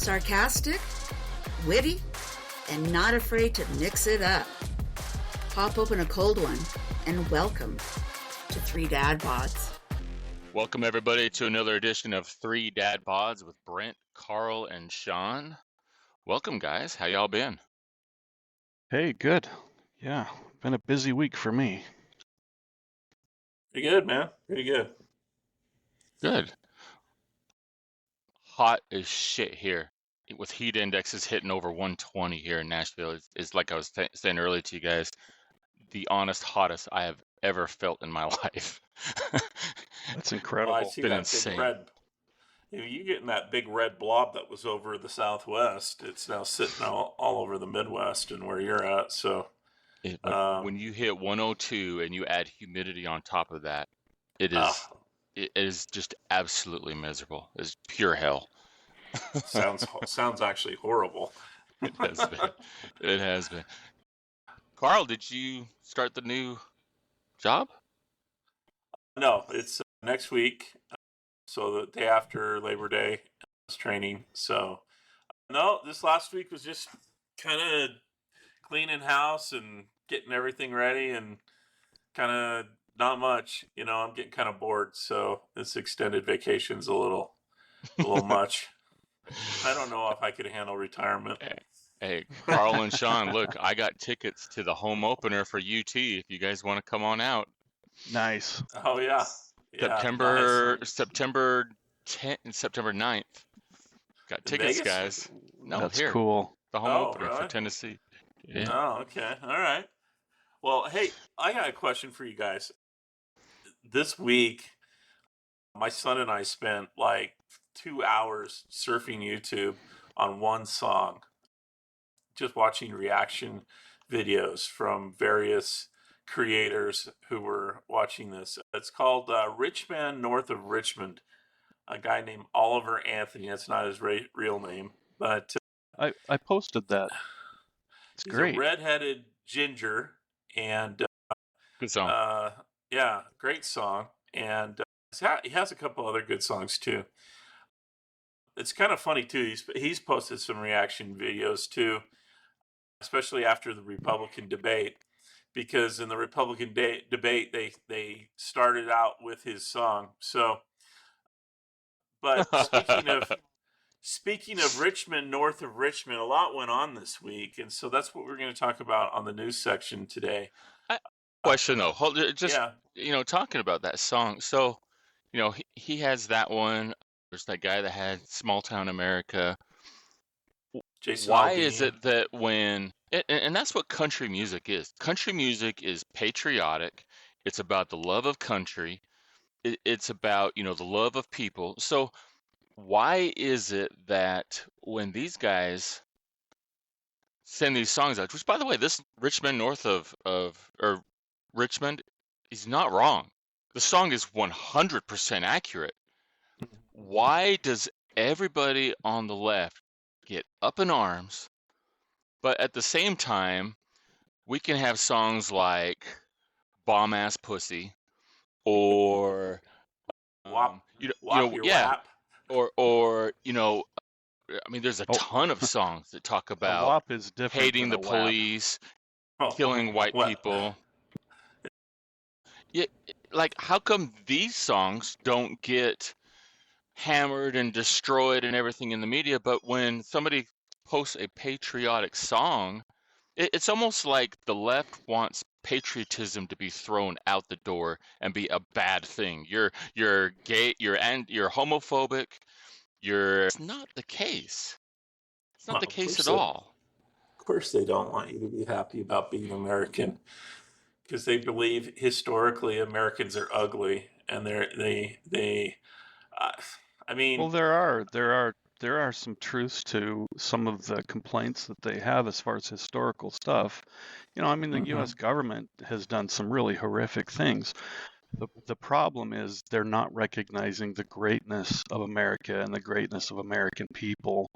sarcastic, witty, and not afraid to mix it up. Pop open a cold one and welcome to Three Dad Bods. Welcome everybody to another edition of Three Dad Bods with Brent, Karl, and Shawn. Welcome guys, how y'all been? Hey, good. Yeah, been a busy week for me. Pretty good, man. Pretty good. Good. Hot as shit here with heat indexes hitting over 120 here in Nashville. It's like I was saying earlier to you guys, the honest hottest I have ever felt in my life. That's incredible. Well, I see Been that insane. big red. You getting that big red blob that was over the Southwest. It's now sitting all over the Midwest and where you're at. So when you hit 102 and you add humidity on top of that, it is just absolutely miserable. It's pure hell. sounds actually horrible. It has been. It has been. Karl, did you start the new job? No, it's next week. So the day after Labor Day is training. So no, this last week was just kind of cleaning house and getting everything ready and kind of not much. You know, I'm getting kind of bored. So this extended vacation's a little much. I don't know if I could handle retirement. Hey, Karl and Shawn, look, I got tickets to the home opener for UT if you guys want to come on out. Nice. Oh, yeah. September Nice. September 10th and September 9th. Got tickets, Vegas? guys. No, That's here. cool. The home opener really? for Tennessee. Yeah. Oh, okay. All right. Well, hey, I got a question for you guys. This week, my son and I spent like 2 hours surfing YouTube on one song, just watching reaction videos from various creators who were watching this. It's called Richmen North of Richmond. A guy named Oliver Anthony. That's not his real name, but I posted that. It's he's great. a redheaded ginger, and Good song. yeah, great song. And he has a couple other good songs too. It's kind of funny too. He's posted some reaction videos too, especially after the Republican debate, because in the Republican debate they started out with his song. So, but speaking of Richmen North of Richmond, a lot went on this week, and so that's what we're going to talk about on the news section today. Question though, just Yeah. talking about that song. So, he has that one. There's that guy that had Small Town America. Jason Why Aldean. is it that and that's what country music is. Country music is patriotic. It's about the love of country. It's about, the love of people. So why is it that when these guys send these songs out, which by the way, this Richmen North or Richmond is not wrong. The song is 100% accurate. Why does everybody on the left get up in arms, but at the same time, we can have songs like Bomb Ass Pussy or Wap your wap. or there's a ton of songs that talk A about WAP is different hating the than a WAP. police, killing white people. Yeah, like how come these songs don't get hammered and destroyed and everything in the media, but when somebody posts a patriotic song, it's almost like the left wants patriotism to be thrown out the door and be a bad thing. You're gay, you're homophobic, it's not the case. It's not the case at all. Of course they don't want you to be happy about being American, because they believe historically Americans are ugly, and Well, there are some truths to some of the complaints that they have as far as historical stuff. The U.S. government has done some really horrific things. The problem is they're not recognizing the greatness of America and the greatness of American people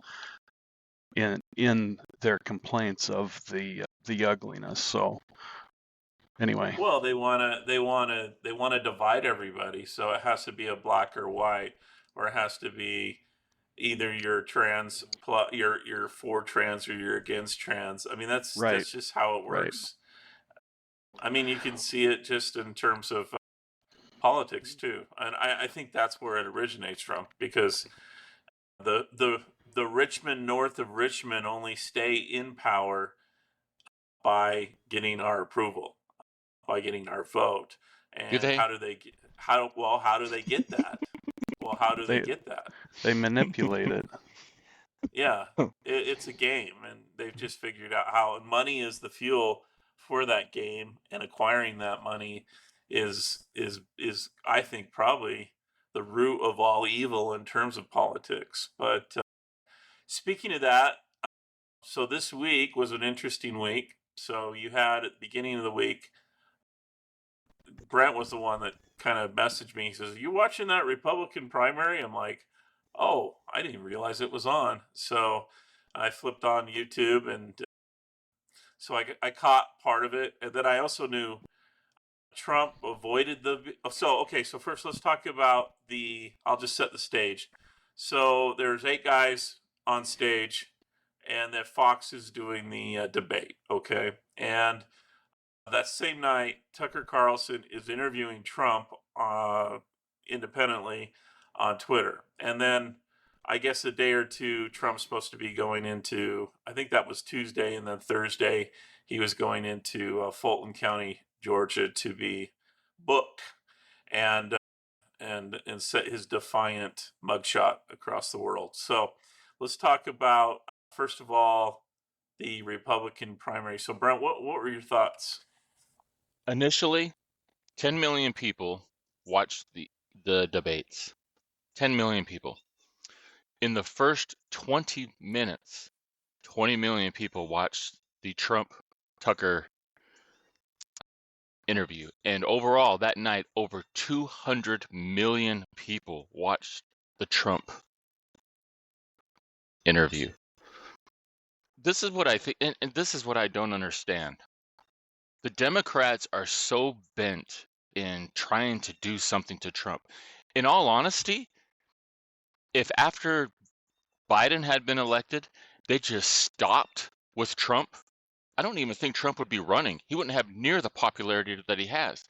in their complaints of the ugliness. So anyway. Well, they want to divide everybody, so it has to be a black or white, or it has to be either you're trans, you're for trans, or you're against trans. I mean, that's Right, just how it right. works. I mean, you can see it just in terms of politics too, and I think that's where it originates from, because the Richmen North of Richmond only stay in power by getting our approval, by getting our vote. Do And they? how do they get, how do they get that? Well, how do they They get that? they manipulate it. Yeah, it's a game, and they've just figured out how, and money is the fuel for that game, and acquiring that money is I think probably the root of all evil in terms of politics. But speaking of that, so this week was an interesting week. So you had at the beginning of the week, Brent was the one that kind of messaged me. He says, "Are you watching that Republican primary?" I'm like, "Oh, I didn't realize it was on." So I flipped on YouTube, and so I caught part of it. And then I also knew Trump avoided so okay, so first let's talk about I'll just set the stage. So there's 8 guys on stage, and that Fox is doing the debate, okay? And that same night, Tucker Carlson is interviewing Trump independently on Twitter. And then I guess a day or two, Trump's supposed to be going into, I think that was Tuesday, and then Thursday, he was going into Fulton County, Georgia, to be booked and and set his defiant mugshot across the world. So let's talk about, first of all, the Republican primary. So Brent, what were your thoughts? Initially, 10 million people watched the debates. 10 million people. In the first 20 minutes, 20 million people watched the Trump Tucker interview. And overall, that night, over 200 million people watched the Trump interview. This is what I think, and this is what I don't understand. The Democrats are so bent in trying to do something to Trump. In all honesty, if after Biden had been elected, they just stopped with Trump, I don't even think Trump would be running. He wouldn't have near the popularity that he has.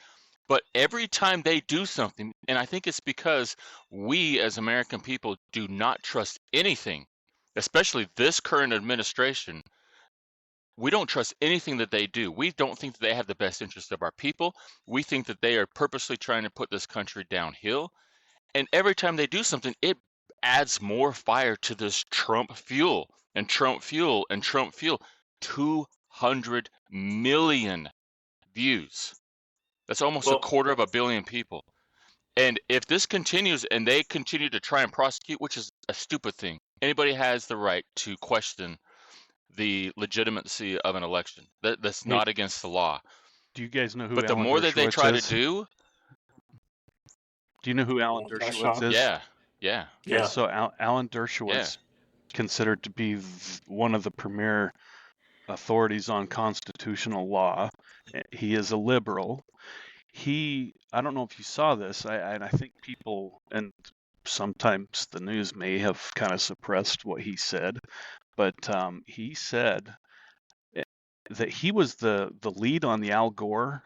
But every time they do something, and I think it's because we as American people do not trust anything, especially this current administration. We don't trust anything that they do. We don't think that they have the best interest of our people. We think that they are purposely trying to put this country downhill. And every time they do something, it adds more fire to this Trump fuel and Trump fuel and Trump fuel. 200 million views. That's almost a Well, quarter of a billion people. And if this continues and they continue to try and prosecute, which is a stupid thing, anybody has the right to question the legitimacy of an election. That's Hey, not against the law. do you guys know who But the Alan more that they try Dershowitz to is? do, Do you know who Alan yeah, Dershowitz Shawn. is? yeah, yeah, Okay, Yeah. so Alan yeah. Dershowitz, considered to be one of the premier authorities on constitutional law. He is a liberal. I don't know if you saw this, and I think people, and sometimes the news may have kind of suppressed what he said, but he said that he was the lead on the Al Gore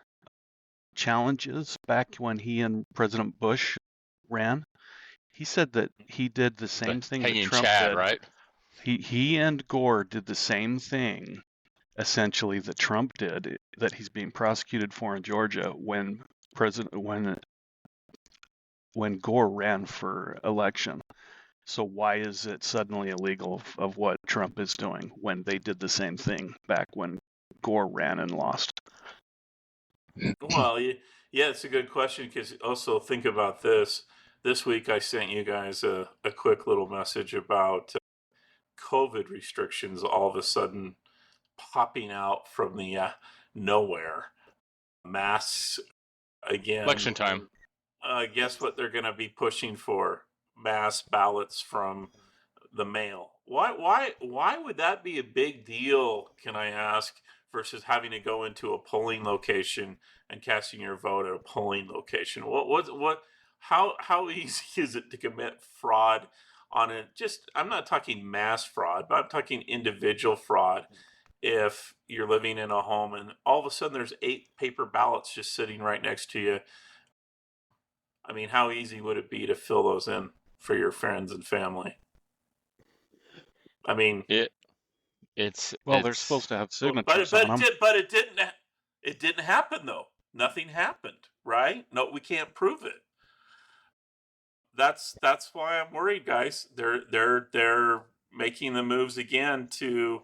challenges back when he and President Bush ran. He said that he did the The same thing that hanging Trump Chad, did. right? He and Gore did the same thing essentially that Trump did, that he's being prosecuted for in Georgia when Gore ran for election. So why is it suddenly illegal of what Trump is doing when they did the same thing back when Gore ran and lost? Well, yeah, it's a good question, because also think about this. This week, I sent you guys a quick little message about COVID restrictions all of a sudden popping out from the nowhere. Masks again. Election time. Guess what they're going to be pushing for? Mass ballots from the mail. Why would that be a big deal, can I ask, versus having to go into a polling location and casting your vote at a polling location? How easy is it to commit fraud on it. Just, I'm not talking mass fraud, but I'm talking individual fraud. If you're living in a home and all of a sudden there's 8 paper ballots just sitting right next to you, I mean, how easy would it be to fill those in for your friends and family? I mean, It's Well, they're supposed to have but signatures on them. it didn't happen though. Nothing happened, right? No, we can't prove it. That's why I'm worried, guys. They're making the moves again to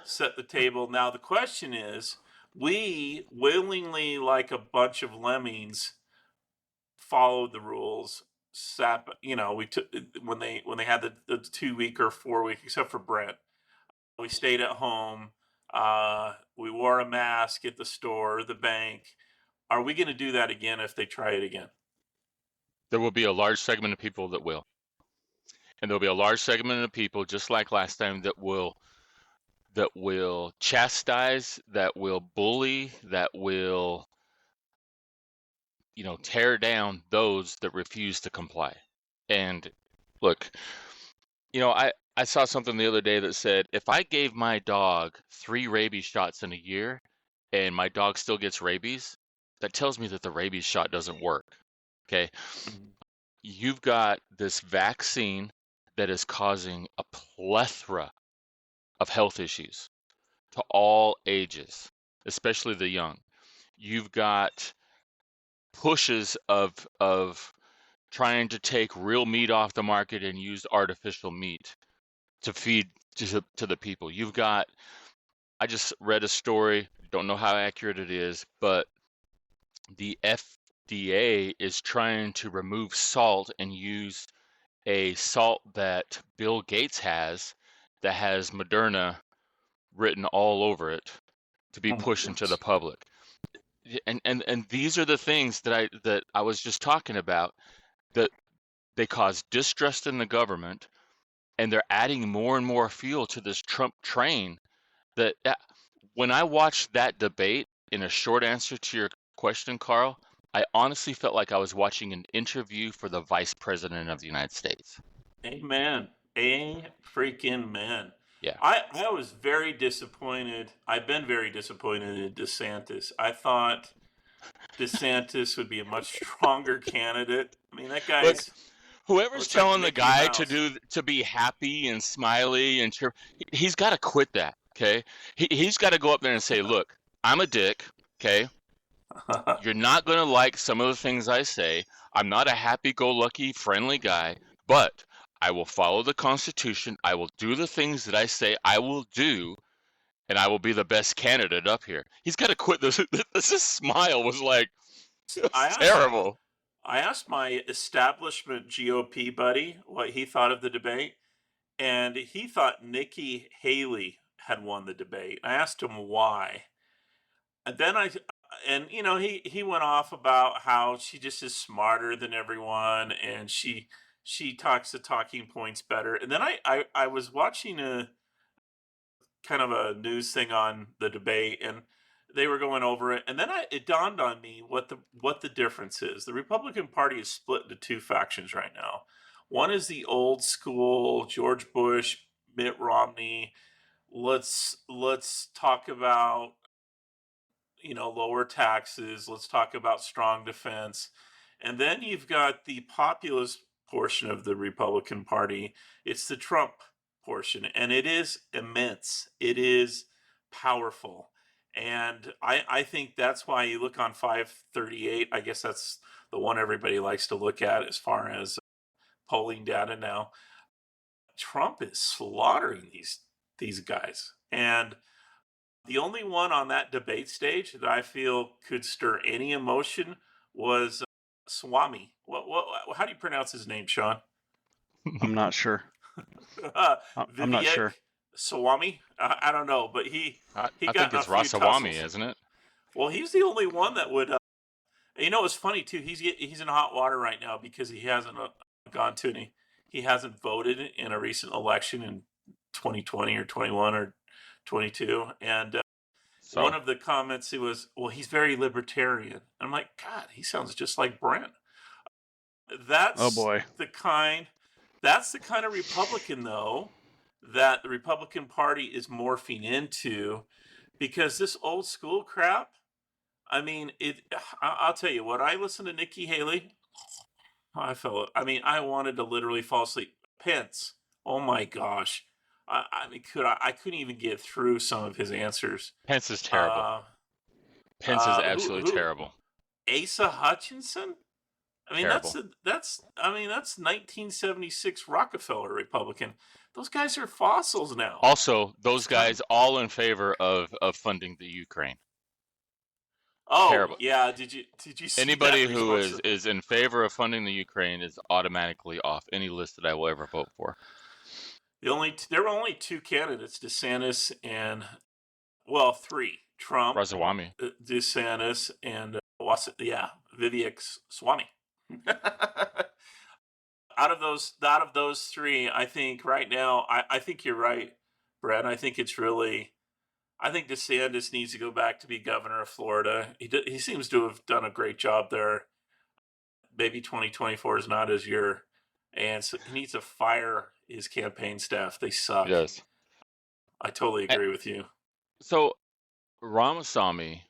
set the table. Now the question is, we willingly, like a bunch of lemmings, followed the rules. We took when they had the 2 week or 4 week, except for Brent. We stayed at home. We wore a mask at the store, the bank. Are we going to do that again if they try it again? there will be a large segment of people that will, and there'll be a large segment of people just like last time that will chastise, that will bully, that will tear down those that refuse to comply. And look, I saw something the other day that said if I gave my dog 3 rabies shots in a year and my dog still gets rabies, that tells me that the rabies shot doesn't work. Okay. You've got this vaccine that is causing a plethora of health issues to all ages, especially the young. You've got pushes of trying to take real meat off the market and use artificial meat to feed to the people. I just read a story, don't know how accurate it is, but the FDA is trying to remove salt and use a salt that Bill Gates has that has Moderna written all over it to be Oh my pushed into the goodness. public. And these are the things that I was just talking about, that they cause distrust in the government, and they're adding more and more fuel to this Trump train. That when I watched that debate, in a short answer to your question, Karl, I honestly felt like I was watching an interview for the Vice President of the United States. Amen. A freaking man. Yeah. I was very disappointed. I've been very disappointed in DeSantis. I thought DeSantis would be a much stronger candidate. I mean, that Look, guy's whoever's looks like telling the Mickey guy Mouse. to be happy and smiley and cheer, he's got to quit that. Okay, he's got to go up there and say, "Look, I'm a dick. Okay, you're not going to like some of the things I say. I'm not a happy-go-lucky, friendly guy, but I will follow the Constitution. I will do the things that I say I will do, and I will be the best candidate up here." He's got to quit this. This smile was like, it I was asked terrible. I asked my establishment GOP buddy what he thought of the debate, and he thought Nikki Haley had won the debate. I asked him why. And then he went off about how she just is smarter than everyone, and she talks the talking points better. And then I was watching a kind of a news thing on the debate, and they were going over it, and then it dawned on me what the difference is. The Republican Party is split into 2 factions right now. One is the old school George Bush, Mitt Romney. Let's talk about lower taxes. Let's talk about strong defense. And then you've got the populist portion of the Republican Party. It's the Trump portion, and it is immense. It is powerful. And I think that's why you look on 538. I guess that's the one everybody likes to look at as far as polling data now. Trump is slaughtering these guys. And the only one on that debate stage that I feel could stir any emotion was Swami. How do you pronounce his name, Shawn? I'm not sure. I'm not Vivek sure. Swami? I don't know, but he I got think in a it's few Rasawami, tussles. isn't it? Well, he's the only one that would. It's funny too. He's in hot water right now because he hasn't gone to any. He hasn't voted in a recent election in 2020 or 21 or 22, and one So of the comments, it was, well, he's very libertarian. And I'm like, God, he sounds just like Brent. Oh That's boy. the kind That's the kind of Republican, though, that the Republican Party is morphing into, because this old school crap. I mean, I'll tell you what. I listened to Nikki Haley. I mean, I wanted to literally fall asleep. Pence. Oh my gosh. I mean, I couldn't even get through some of his answers. Pence is terrible. Uh, Pence is who absolutely terrible. Asa Hutchinson? I mean, Terrible. that's 1976 Rockefeller Republican. Those guys are fossils now. Also, those guys all in favor of funding the Ukraine. Oh, Terrible. yeah. Did you see Anybody that who result? is in favor of funding the Ukraine is automatically off any list that I will ever vote for. There were only two candidates, DeSantis and three: Trump, Ramaswamy. DeSantis, and Vivek Swamy. Out of those three, I think right now, I think you're right, Brent. I think DeSantis needs to go back to be governor of Florida. He seems to have done a great job there. Maybe 2024 is not his year, and so he needs to fire his campaign staff. They suck. Yes. I totally agree with you. So Ramaswamy,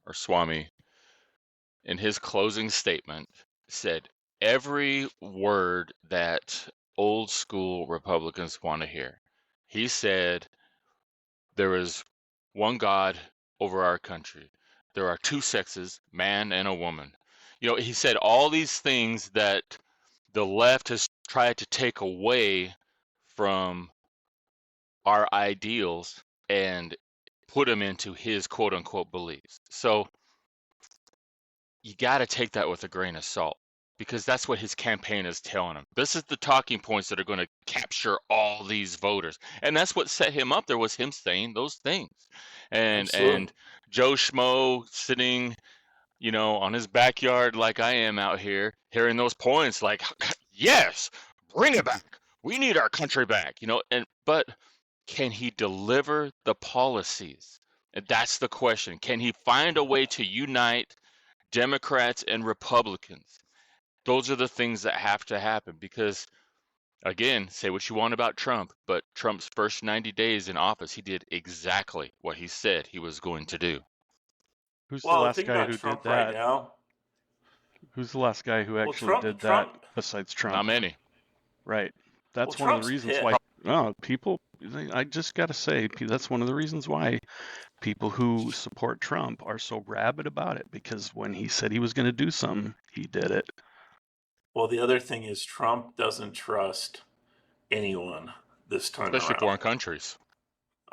or Swamy, in his closing statement said every word that old school Republicans want to hear. He said there is one God over our country. There are two sexes, man and a woman. You know, he said all these things that the left has tried to take away from our ideals and put them into his quote unquote beliefs. So you got to take that with a grain of salt, because that's what his campaign is telling him. This is the talking points that are going to capture all these voters. And that's what set him up there, was him saying those things. And Joe Schmo sitting, you know, on his backyard like I am out here, hearing those points like, yes, bring it back. We need our country back, you know. But can he deliver the policies? And that's the question. Can he find a way to unite Democrats and Republicans? Those are the things that have to happen, because, again, say what you want about Trump, but Trump's first 90 days in office, he did exactly what he said he was going to do. Who's the last guy who Trump did that? right now. Who's the last guy who actually did that besides Trump? Not many. Right. That's one of the reasons why people, I just got to say, that's one of the reasons why people who support Trump are so rabid about it, because when he said he was going to do something, he did it. Well, the other thing is Trump doesn't trust anyone this time around. Especially foreign countries.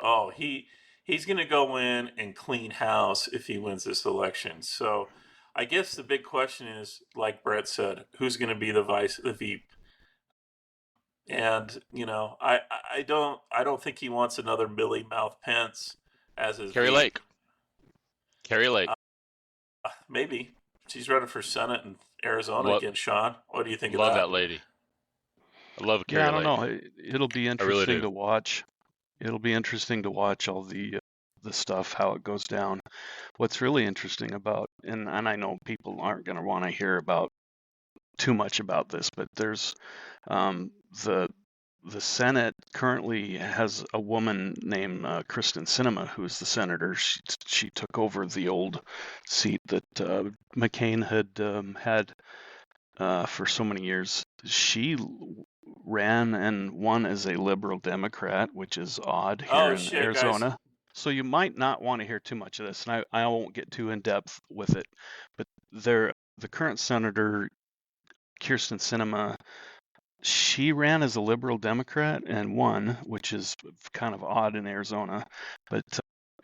Oh, he's going to go in and clean house if he wins this election. So I guess the big question is, like Brett said, who's going to be the VP? And, you know, I don't think he wants another Millie Mouth Pence as his Carrie Lake. Maybe. She's running for Senate in Arizona against Shawn. What do you think of that? Love that lady. I love Carrie Lake. I don't know. It'll be interesting to watch. It'll be interesting to watch all the stuff, how it goes down. What's really interesting about, and I know people aren't going to want to hear about too much about this, but there's the Senate currently has a woman named Kyrsten Sinema, who's the senator. She took over the old seat that McCain had for so many years. She ran and won as a liberal Democrat, which is odd here in Arizona. Guys. So you might not want to hear too much of this, and I won't get too in depth with it. But the current senator, Kyrsten Sinema, she ran as a liberal Democrat and won, which is kind of odd in Arizona. But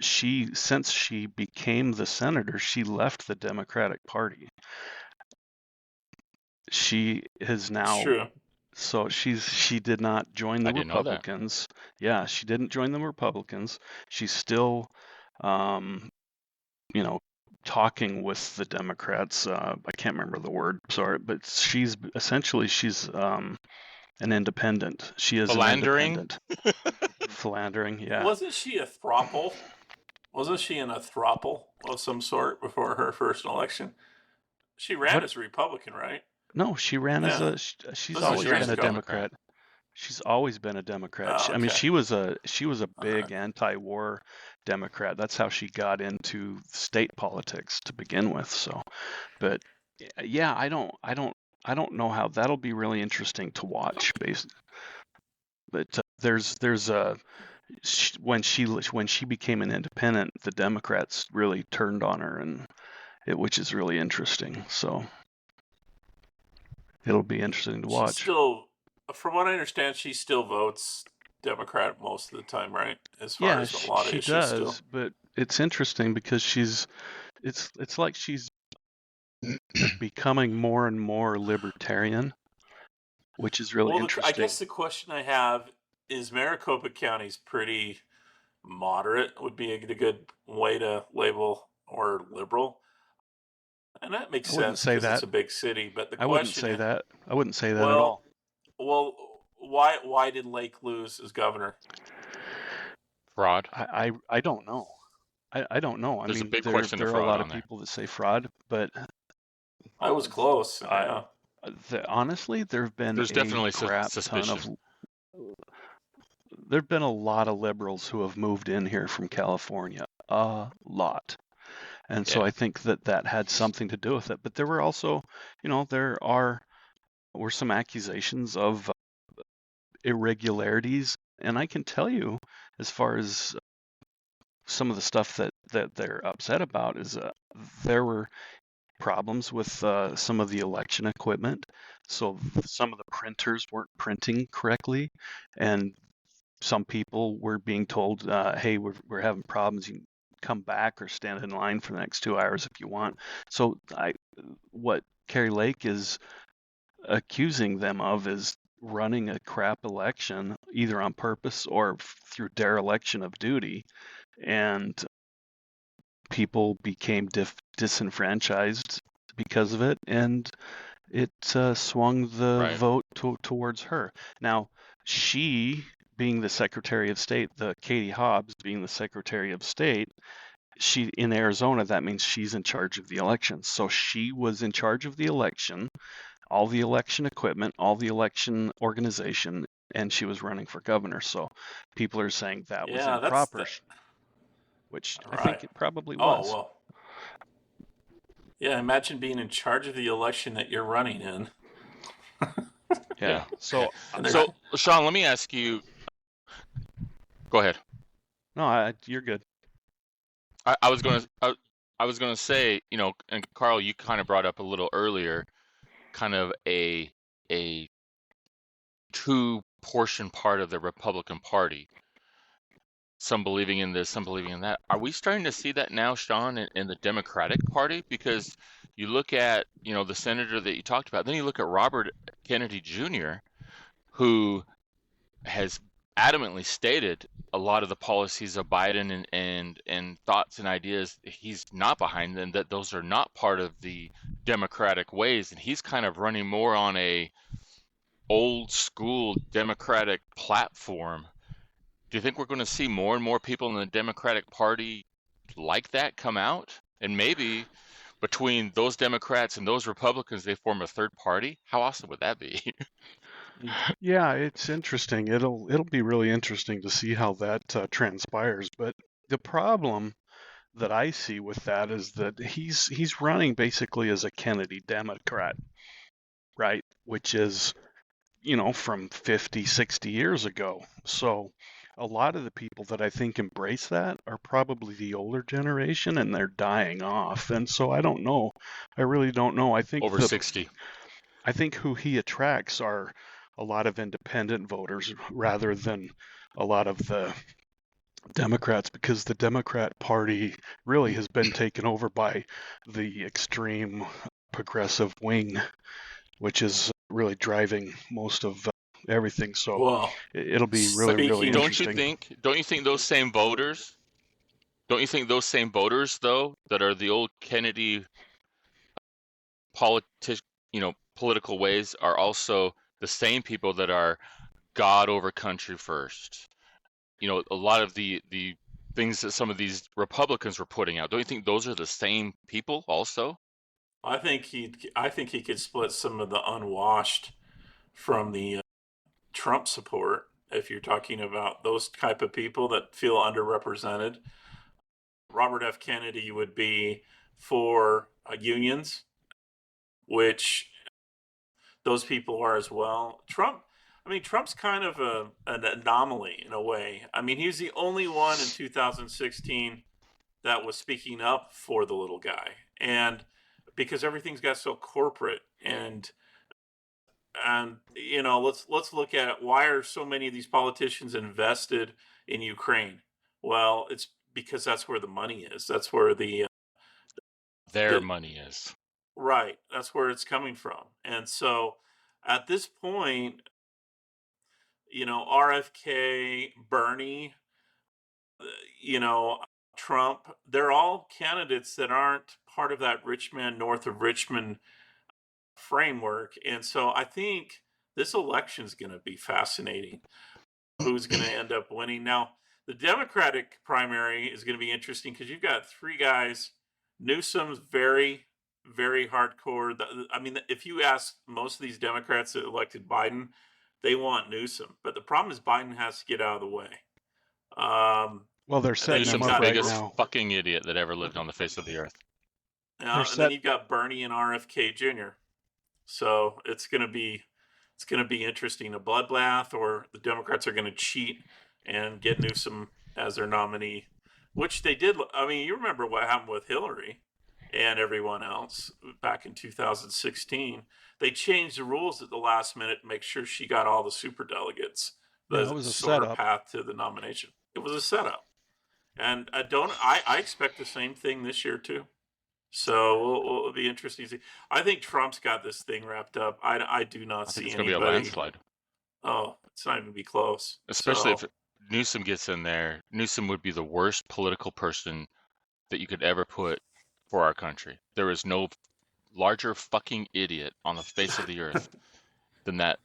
since she became the senator, she left the Democratic Party. She is now. True. So she did not join the Republicans. Yeah, she didn't join the Republicans. She's still, talking with the Democrats. I can't remember the word. Sorry, but she's an independent. She is philandering. An independent. Philandering. Yeah. Wasn't she a throuple? Wasn't she in a throuple of some sort before her first election? She ran as a Republican, right? No, she ran as Yeah. she's This is always years been a ago. Democrat. She's always been a Democrat. Oh, I mean, okay. she was a All right. big anti-war Democrat. That's how she got into state politics to begin with. So, but yeah, I don't know how that'll be really interesting to watch. But there's a when she became an independent, the Democrats really turned on her, and which is really interesting. So it'll be interesting to She watch. still, from what I understand, she still votes Democrat most of the time, right? As far Yeah, as a lot of she issues still. does, but it's interesting because it's like she's becoming more and more libertarian, which is really Well, I interesting. guess the question I have is Maricopa County's pretty moderate, would be a good way to label, or liberal. And that makes I wouldn't sense say because it's that. a big city. But the I wouldn't question say is, that. I wouldn't say that at well, all. well, why did Lake lose as governor? Fraud. I don't know. I don't know. I There's a mean, big question of there are a fraud lot on of there. people that say fraud, but I was close. I Yeah. honestly, there have been There's a definitely crap ton suspicion. of there've been a lot of liberals who have moved in here from California, a lot. And so Yeah. I think that had something to do with it. But there were also, were some accusations of irregularities. And I can tell you, as far as some of the stuff that they're upset about, is there were problems with some of the election equipment. So some of the printers weren't printing correctly, and some people were being told, "Hey, we're having problems. You can come back or stand in line for the next 2 hours if you want." So what Kerry Lake is accusing them of is running a crap election, either on purpose or through dereliction of duty, and people became disenfranchised because of it, and it swung the Right. vote towards her. Now, she being the Secretary of State, the Katie Hobbs being the Secretary of State, she in Arizona, that means she's in charge of the election. So she was in charge of the election, all the election equipment, all the election organization, and she was running for governor. So people are saying that was Yeah, that's improper, that. which I think Right. it probably Oh, was. well. Yeah, imagine being in charge of the election that you're running in. Yeah. Yeah. So And there's, So, Shawn, let me ask you. Go ahead. no, you're good. I was going to. I was going to say, and Karl, you kind of brought up a little earlier, kind of a two portion part of the Republican Party. Some believing in this, some believing in that. Are we starting to see that now, Shawn, in the Democratic Party? Because you look at, the senator that you talked about, then you look at Robert Kennedy Jr., who has adamantly stated a lot of the policies of Biden and thoughts and ideas he's not behind, and that those are not part of the democratic ways, and he's kind of running more on a old school democratic platform. Do you think we're going to see more and more people in the Democratic Party like that come out? And maybe between those Democrats and those Republicans, they form a third party? How awesome would that be? Yeah, it's interesting. It'll be really interesting to see how that transpires. But the problem that I see with that is that he's running basically as a Kennedy Democrat, right? Which is, from 50, 60 years ago. So a lot of the people that I think embrace that are probably the older generation, and they're dying off. And so I don't know. I really don't know. Over 60. I think who he attracts are a lot of independent voters rather than a lot of the Democrats, because the Democrat Party really has been taken over by the extreme progressive wing, which is really driving most of everything. So well, it'll be really, really speaking, interesting. Don't you think those same voters, don't you think those same voters, though, that are the old Kennedy politic, political ways, are also the same people that are God over country first? A lot of the things that some of these Republicans were putting out. Don't you think those are the same people also? I think he could split some of the unwashed from the Trump support. If you're talking about those type of people that feel underrepresented, Robert F. Kennedy would be for unions, which those people are as well. Trump's kind of an anomaly in a way. I mean, he's the only one in 2016 that was speaking up for the little guy, and because everything's got so corporate and let's look at it. Why are so many of these politicians invested in Ukraine? Well, it's because that's where the money is. That's where Their the money is. right. That's where it's coming from. And so, at this point, RFK, Bernie, you know, Trump, they're all candidates that aren't part of that Richmen North of Richmond framework. And so I think this election is going to be fascinating. Who's going to end up winning? Now, the Democratic primary is going to be interesting because you've got three guys. Newsom's very, very hardcore. If you ask most of these Democrats that elected Biden, they want Newsom. But the problem is Biden has to get out of the way. Well, they're setting him Newsom's up the right biggest now. fucking idiot that ever lived on the face of the earth. And then you've got Bernie and RFK Jr. So it's going to be interesting. A bloodbath, or the Democrats are going to cheat and get Newsom as their nominee, which they did. I mean, you remember what happened with Hillary and everyone else back in 2016. They changed the rules at the last minute to make sure she got all the super delegates. Yeah, it was a sort of setup. path to the nomination. It was a setup, and I expect the same thing this year too. So it'll be interesting to see. I think Trump's got this thing wrapped up. I do not I see think it's going to be a anybody. landslide. Oh, it's not even be close. Especially So, if Newsom gets in there. Newsom would be the worst political person that you could ever put for our country. There is no larger fucking idiot on the face of the earth than that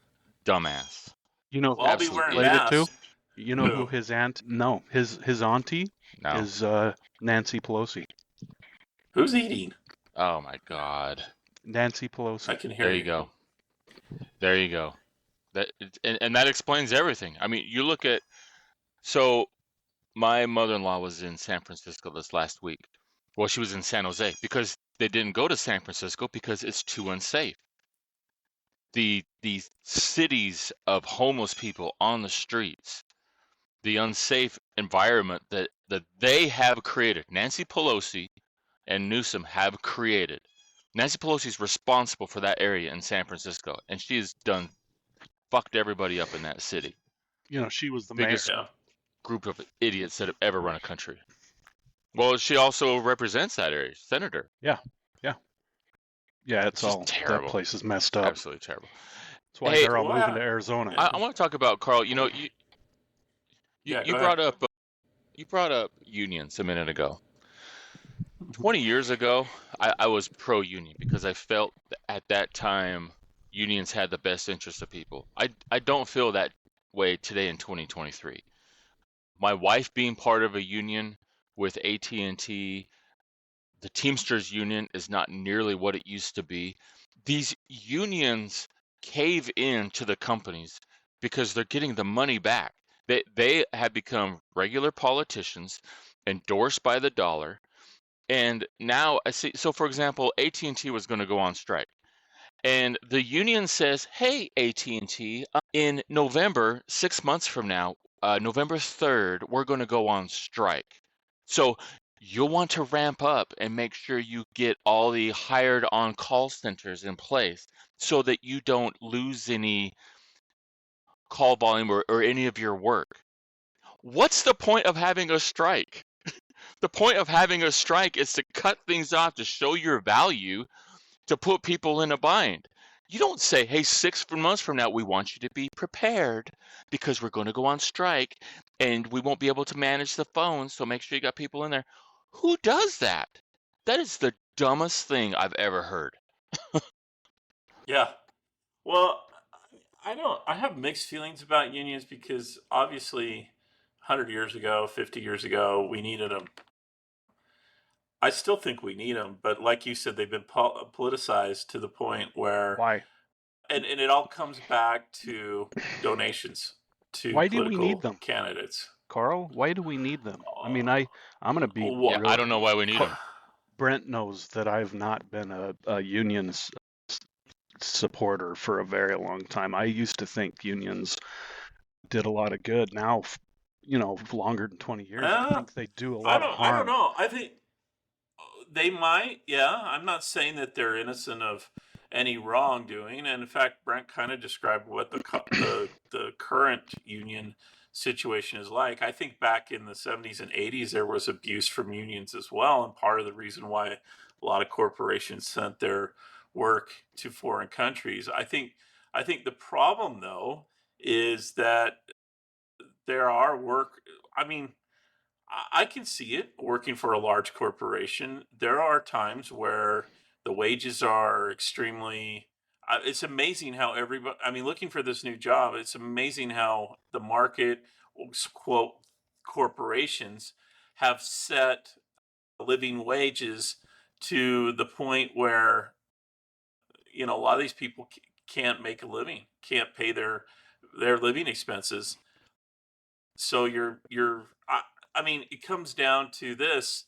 dumbass. You know, well, I'll be Absolute wearing idiot. related to. masks. You know who Who? his aunt? No, his auntie No. is Nancy Pelosi. Who's eating? Oh my God. Nancy I Pelosi. can hear There you go. There you go. And that explains everything. I mean, you look at, so my mother-in-law was in San Francisco this last week. Well, she was in San Jose because they didn't go to San Francisco because it's too unsafe. The cities of homeless people on the streets, the unsafe environment that they have created, Nancy Pelosi and Newsom have created. Nancy Pelosi is responsible for that area in San Francisco, and she has fucked everybody up in that city. You know, she was the Biggest mayor. Yeah. group of idiots that have ever run a country. Well, she also represents that area, senator. Yeah. It's It's just all terrible. that place is messed up. Absolutely terrible. That's why Hey, they're all well, moving to Arizona. I want to talk about Karl. You know, Yeah, you go brought up unions a minute ago. 20 years ago, I was pro-union because I felt that at that time unions had the best interest of people. I don't feel that way today in 2023. My wife being part of a union with AT&T, the Teamsters union is not nearly what it used to be. These unions cave in to the companies because they're getting the money back. They have become regular politicians endorsed by the dollar. And now I see, so for example, AT&T was going to go on strike. And the union says, "Hey, AT&T, in November, 6 months from now, November 3rd, we're going to go on strike. So you'll want to ramp up and make sure you get all the hired on call centers in place so that you don't lose any call volume or any of your work." What's the point of having a strike? The point of having a strike is to cut things off, to show your value, to put people in a bind. You don't say, "Hey, 6 months from now, we want you to be prepared because we're going to go on strike and we won't be able to manage the phones, so make sure you got people in there." Who does that? That is the dumbest thing I've ever heard. Yeah. Well, I have mixed feelings about unions because obviously 100 years ago, 50 years ago, we needed them. I still think we need them, but like you said, they've been politicized to the point where, Why? and it all comes back to donations to Why do we need political them, candidates. Carl? Why do we need them? I mean, Uh, I'm going to be Yeah, I real. don't know why we need co- them. Brent knows that I've not been a union supporter for a very long time. I used to think unions did a lot of good. Now, longer than 20 years, I uh, think they do a I lot of don't. I don't harm. know. I think they might. Yeah, I'm not saying that they're innocent of any wrongdoing. And in fact, Brent kind of described what the current union situation is like. I think back in the 70s and 80s, there was abuse from unions as well, and part of the reason why a lot of corporations sent their work to foreign countries. I think the problem though is that there are work. I mean, I can see it working for a large corporation. There are times where the wages are extremely. It's amazing how everybody. I mean, looking for this new job, it's amazing how the market, quote, corporations have set living wages to the point where a lot of these people can't make a living, can't pay their living expenses. So I mean, it comes down to this.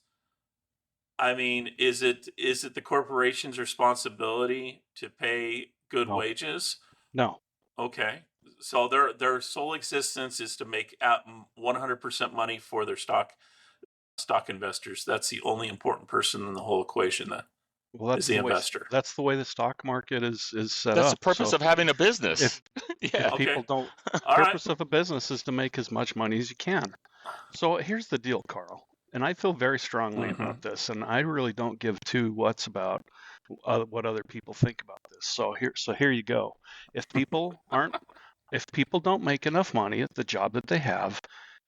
I mean, is it the corporation's responsibility to pay good No, wages? no. Okay. So their sole existence is to make at 100% money for their stock investors. That's the only important person in the whole equation then Well, is the investor. that's the way the stock market is set That's the up. purpose So of having a if business. if Yeah. Okay. people don't, All right. purpose of a business is to make as much money as you can. So here's the deal, Carl, and I feel very strongly Mm-hmm. about this, and I really don't give two whats about what other people think about this. So here you go. If people aren't, if people don't make enough money at the job that they have,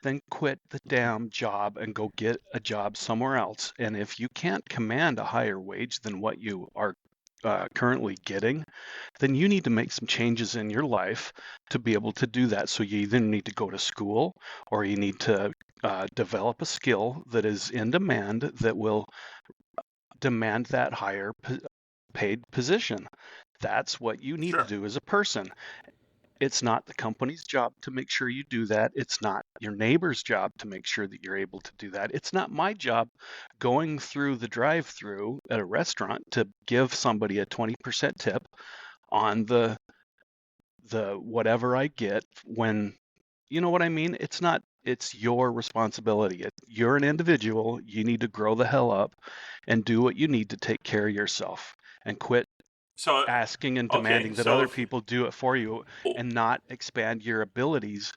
then quit the damn job and go get a job somewhere else. And if you can't command a higher wage than what you are currently getting, then you need to make some changes in your life to be able to do that. So you either need to go to school or you need to develop a skill that is in demand that will demand that higher paid position. That's what you need to Sure. do as a person. It's not the company's job to make sure you do that. It's not your neighbor's job to make sure that you're able to do that. It's not my job going through the drive-through at a restaurant to give somebody a 20% tip on the whatever I get when, you know what I mean? It's your responsibility. You're an individual. You need to grow the hell up and do what you need to take care of yourself and quit So asking and okay. demanding that So other if people do it for you and not expand your abilities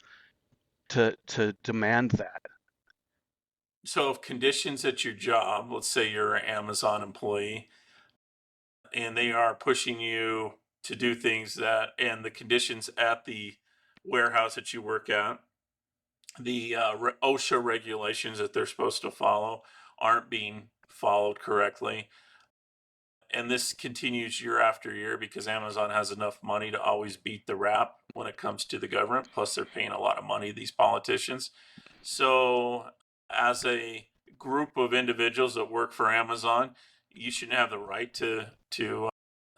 to demand that. so if conditions at your job, let's say you're an Amazon employee, and they are pushing you to do things and the conditions at the warehouse that you work at, the OSHA regulations that they're supposed to follow aren't being followed correctly. And this continues year after year because Amazon has enough money to always beat the rap when it comes to the government. Plus, they're paying a lot of money, these politicians. So, as a group of individuals that work for Amazon, you shouldn't have the right to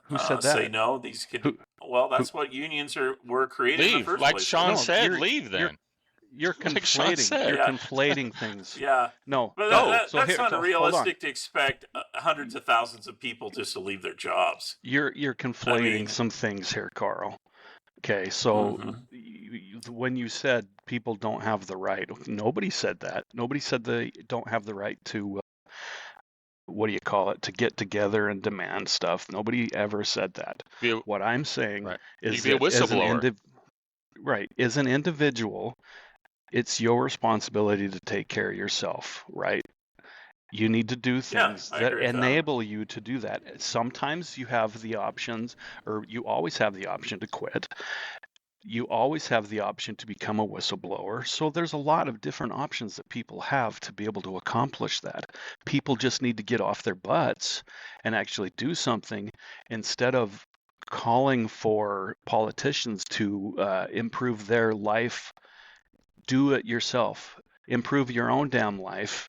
Who said say that? no. These could. Who Well, who that's what unions were created in the Leave. first Like place for. Shawn no, said, leave you're then. you're Like Shawn conflating you're said. Yeah, conflating things. yeah. No, But no. No. So that's here, not so hold on. realistic to expect hundreds of thousands of people just to leave their jobs. You're I conflating mean, some things here, Carl. Okay, so mhm. when you said people don't have the right, nobody said that. Nobody said they don't have the right to what do you call it, to get together and demand stuff. Nobody ever said that. Be a, What I'm saying right. You is can be a that whistleblower. as an individual, it's your responsibility to take care of yourself, right? You need to do Yeah, things I that agree with that. enable you to do that. Sometimes you have the options, or you always have the option to quit. You always have the option to become a whistleblower. So there's a lot of different options that people have to be able to accomplish that. People just need to get off their butts and actually do something instead of calling for politicians to improve their life. Do it yourself. Improve your own damn life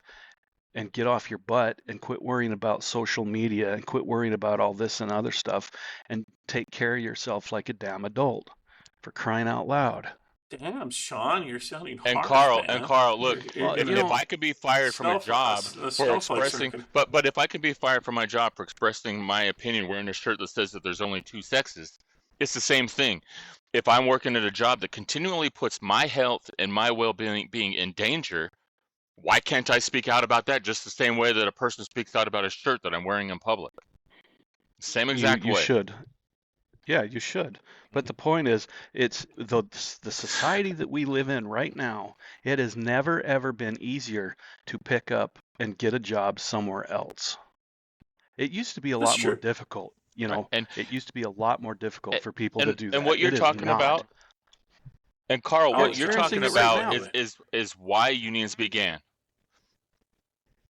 and get off your butt and quit worrying about social media and quit worrying about all this and other stuff and take care of yourself like a damn adult, for crying out loud. Damn, Shawn, you're sounding And harsh, Carl, man. look, Well, you if know, I could be fired from a job The for snowflakes are expressing, but if I can be fired from my job for expressing my opinion wearing a shirt that says that there's only two sexes, it's the same thing. If I'm working at a job that continually puts my health and my well-being in danger, why can't I speak out about that just the same way that a person speaks out about a shirt that I'm wearing in public? Same exact you way. should. Yeah, you should. But the point is, it's the society that we live in right now. It has never ever been easier to pick up and get a job somewhere else. It used to be a That's lot more true. difficult. Right. And It used to be a lot more difficult for people to do and that. what you're It is talking not. about, and Karl, Oh, You're what you're experiencing talking it right about now. is why unions began.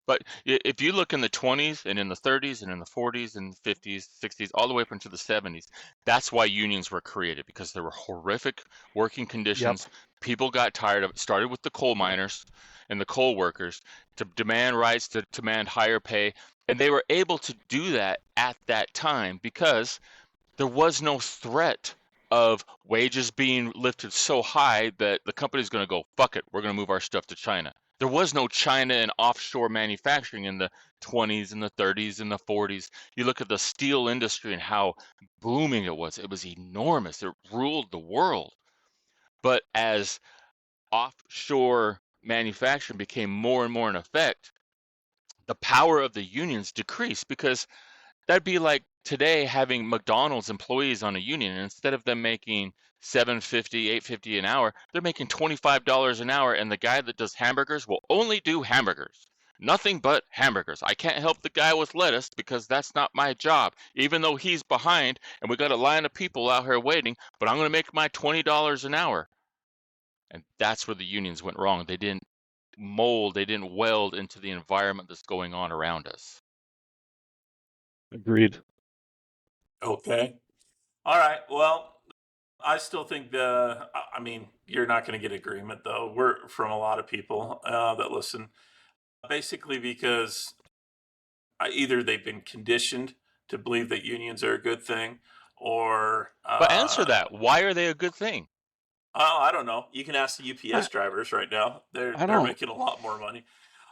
But if you look in the 20s and in the 30s and in the 40s and 50s, 60s, all the way up into the 70s, that's why unions were created, because there were horrific working conditions. People got tired of it. Started with the coal miners and the coal workers to demand rights, to demand higher pay. And they were able to do that at that time because there was no threat of wages being lifted so high that the company's going to go, fuck it, we're going to move our stuff to China. There was no China and offshore manufacturing in the 20s and the 30s and the 40s. You look at the steel industry and how booming it was. It was enormous. It ruled the world. But as offshore manufacturing became more and more in effect, the power of the unions decreased, because that'd be like today having McDonald's employees on a union, and instead of them making $7.50, $8.50 an hour, they're making $25 an hour, and the guy that does hamburgers will only do hamburgers. Nothing but hamburgers. I can't help the guy with lettuce because that's not my job, even though he's behind and we got a line of people out here waiting, but I'm going to make my $20 an hour. And that's where the unions went wrong. They didn't mold, they didn't weld into the environment that's going on around us. Agreed. Okay. All right. Well, I still think I mean, you're not going to get agreement though. We're from a lot of people that listen, basically because either they've been conditioned to believe that unions are a good thing, or But answer that. Why are they a good thing? oh, I don't know. You can ask the UPS I- drivers right now. They're I don't. making a lot more money.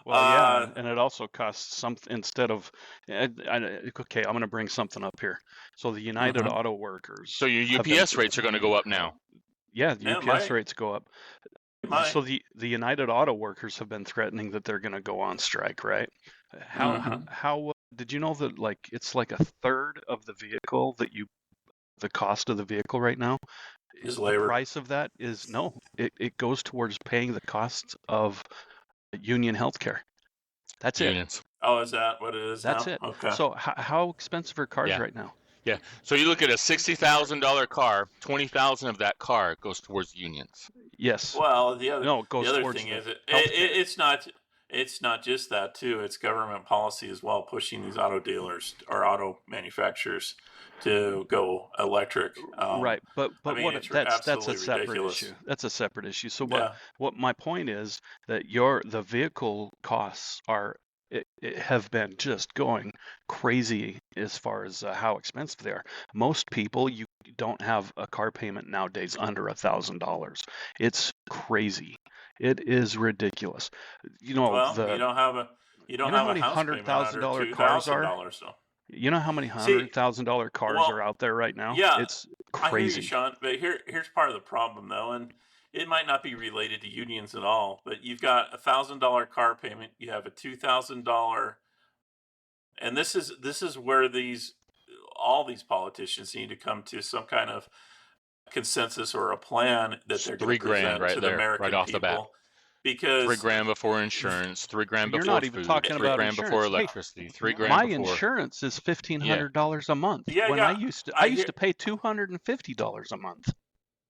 Well, yeah, Uh, and it also costs something instead of. Okay, I'm going to bring something up here. So the United Mhm. Auto Workers. So your have been- UPS rates are going to go up now. Yeah, the Yeah, it UPS might. rates go up. It might. So the United Auto Workers have been threatening that they're going to go on strike, right? How did you know that it's like a third of the vehicle the cost of the vehicle right now? Is The labor. price of that is no. It goes towards paying the costs of union healthcare. That's it. Unions. Oh, is that what it is That's now? it. Okay. So how expensive are cars Yeah. right now? Yeah. So you look at a $60,000 car, 20,000 of that car goes towards unions. Yes. Well, the No, it goes other towards thing the is healthcare. it's not just that too. It's government policy as well, pushing these auto dealers or auto manufacturers to go electric. Right, but I mean, what it's that's a absolutely separate ridiculous. issue. That's a separate issue. So Yeah. what my point is that the vehicle costs it have been just going crazy as far as how expensive they are. Most people, you don't have a car payment nowadays under $1,000. It's crazy. It is ridiculous. Well, you don't have a how many house payment under $100,000 cars are? $2,000 though. You know how many See, $100,000 cars well, are out there right now? yeah, It's I hear you, crazy. Shawn, but here's part of the problem though, and it might not be related to unions at all. But you've got $1,000 car payment, you have a $2,000, and this is where all these politicians need to come to some kind of consensus or a plan that It's they're going to $3,000 present right to the there, American right off the bat. people, because $3,000 before insurance, $3,000 You're before not even food, talking about $3,000 before insurance. Hey, electricity, $3,000 my before. insurance is Yeah. $1,500 a month. yeah, When yeah, I used to pay $250 a month.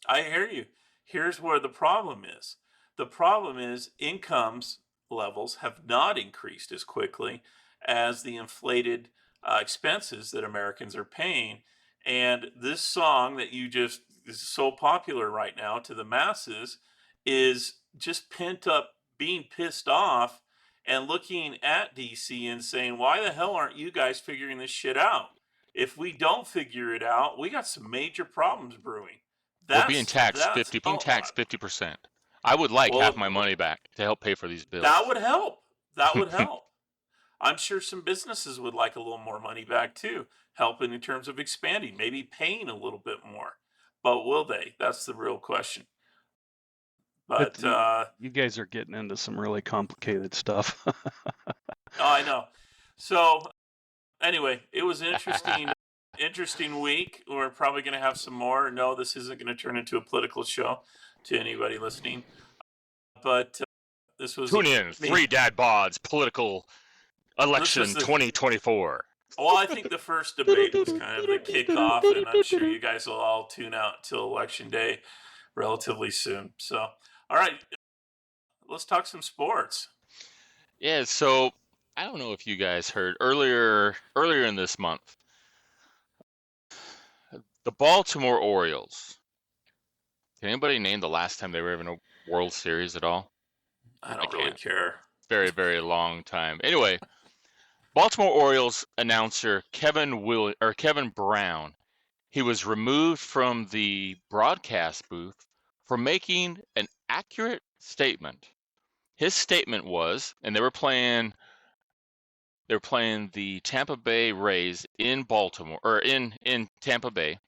I hear you. Here's where the problem is. The problem is incomes levels have not increased as quickly as the inflated expenses that Americans are paying. And this song that is so popular right now to the masses is just pent up being pissed off and looking at DC and saying, why the hell aren't you guys figuring this shit out? If we don't figure it out, we got some major problems brewing. We're being That's taxed that's how, 50%. I would like half well, my money back to help pay for these bills. that would help. That would help. I'm sure some businesses would like a little more money back too, helping in terms of expanding, maybe paying a little bit more. But will they? That's the real question. But you guys are getting into some really complicated stuff. I know. So anyway, it was an interesting week. We're probably going to have some more. No, this isn't going to turn into a political show to anybody listening. But this was Tune in, Three Dad Bods Political Election 2024. Well, I think the first debate was kind of the kickoff, and I'm sure you guys will all tune out till Election Day relatively soon. So, all right, let's talk some sports. Yeah, so I don't know if you guys heard earlier in this month, the Baltimore Orioles. Can anybody name the last time they were in a World Series at all? I don't really care. Very, very long time. Anyway, Baltimore Orioles announcer Kevin Brown, he was removed from the broadcast booth for making an accurate statement. His statement was, and they were playing the Tampa Bay Rays in Baltimore, or in Tampa Bay.